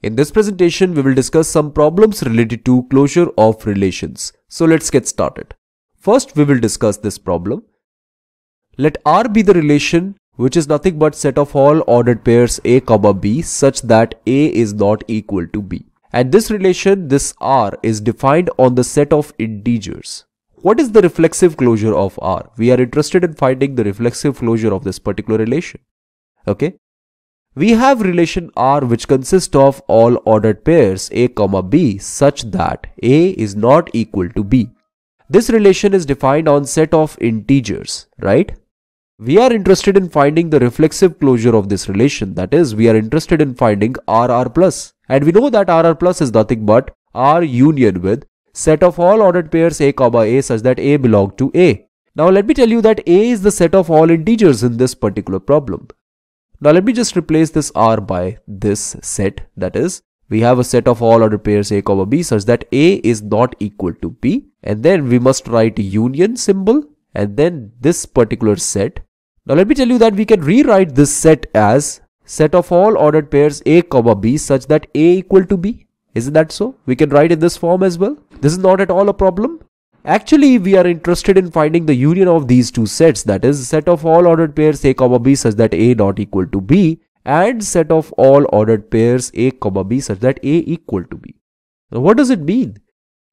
In this presentation, we will discuss some problems related to closure of relations. So let's get started. First, we will discuss this problem. Let R be the relation which is nothing but set of all ordered pairs A, B such that A is not equal to B. And this relation, this R, is defined on the set of integers. What is the reflexive closure of R? We are interested in finding the reflexive closure of this particular relation. Okay. We have relation R which consists of all ordered pairs A, B such that A is not equal to B. This relation is defined on set of integers, right? We are interested in finding the reflexive closure of this relation. That is, we are interested in finding RR plus. And we know that RR plus is nothing but R union with set of all ordered pairs A, A such that A belong to A. Now let me tell you that A is the set of all integers in this particular problem. Now let me just replace this R by this set. That is, we have a set of all ordered pairs A, B such that A is not equal to B. And then we must write a union symbol and then this particular set. Now let me tell you that we can rewrite this set as set of all ordered pairs A, B such that A equal to B. Isn't that so? We can write in this form as well. This is not at all a problem. Actually, we are interested in finding the union of these two sets, that is set of all ordered pairs A, B such that A not equal to B and set of all ordered pairs A, B such that A equal to B. Now what does it mean?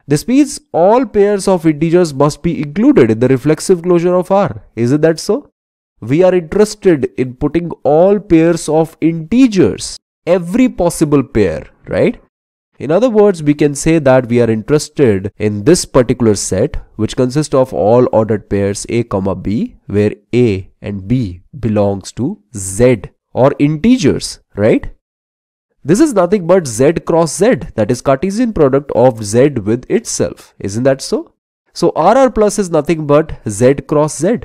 This means all pairs of integers must be included in the reflexive closure of R. Isn't that so? We are interested in putting all pairs of integers, every possible pair, right? In other words, we can say that we are interested in this particular set which consists of all ordered pairs A, B where A and B belongs to Z or integers, right? This is nothing but Z cross Z, that is Cartesian product of Z with itself. Isn't that so? So RR plus is nothing but Z cross Z.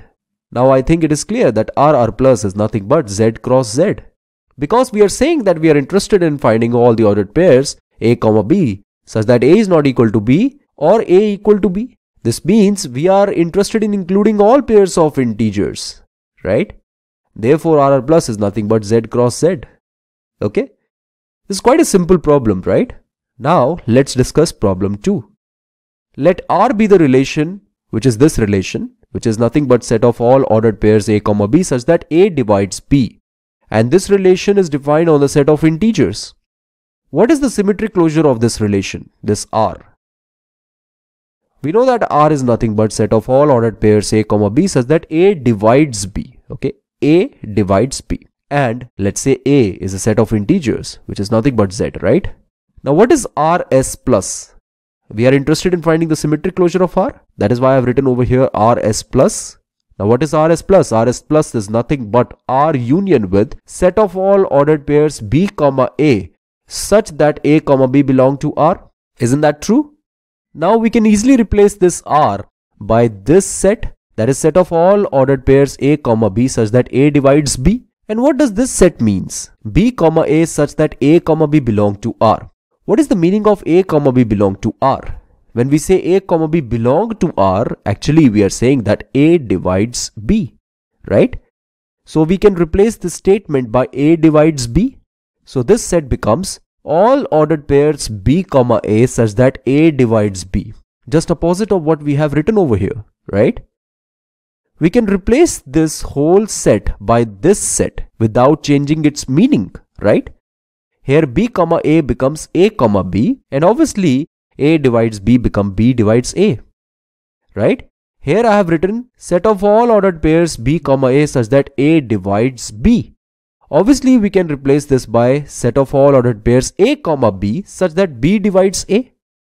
Now I think it is clear that RR plus is nothing but Z cross Z. Because we are saying that we are interested in finding all the ordered pairs A, B such that A is not equal to B or A equal to B. This means we are interested in including all pairs of integers, right? Therefore, RR plus is nothing but Z cross Z. Okay? This is quite a simple problem, right? Now, let's discuss problem 2. Let R be the relation, which is this relation, which is nothing but set of all ordered pairs A, B such that A divides B. And this relation is defined on the set of integers. What is the symmetric closure of this relation, this R? We know that R is nothing but set of all ordered pairs A, B such that A divides B. Okay, A divides B. And let's say A is a set of integers, which is nothing but Z, right? Now what is RS plus? We are interested in finding the symmetric closure of R. That is why I have written over here RS plus. Now what is RS plus? RS plus is nothing but R union with set of all ordered pairs B, A such that A, B belong to R. Isn't that true? Now we can easily replace this R by this set, that is set of all ordered pairs A, B such that A divides B. And what does this set means? B, A such that A, B belong to R. What is the meaning of A, B belong to R? When we say A, B belong to R, actually we are saying that A divides B, right? So we can replace this statement by A divides B. So this set becomes all ordered pairs B, A such that A divides B. Just opposite of what we have written over here, right? We can replace this whole set by this set without changing its meaning, right? Here B, A becomes A, B and obviously A divides B become B divides A, right? Here I have written set of all ordered pairs B, A such that A divides B. Obviously, we can replace this by set of all ordered pairs A, B such that B divides A.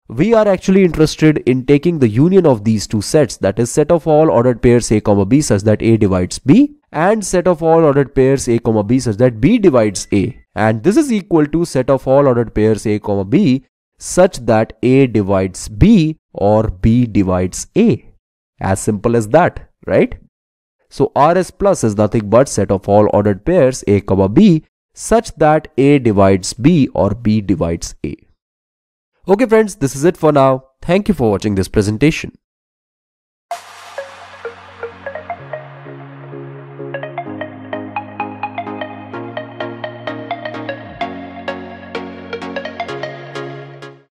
We are actually interested in taking the union of these two sets, that is set of all ordered pairs A, B such that A divides B and set of all ordered pairs A, B such that B divides A. And this is equal to set of all ordered pairs A, B such that A divides B or B divides A. As simple as that, right? So RS plus is nothing but set of all ordered pairs A, B such that A divides B or B divides A. Okay friends, this is it for now. Thank you for watching this presentation.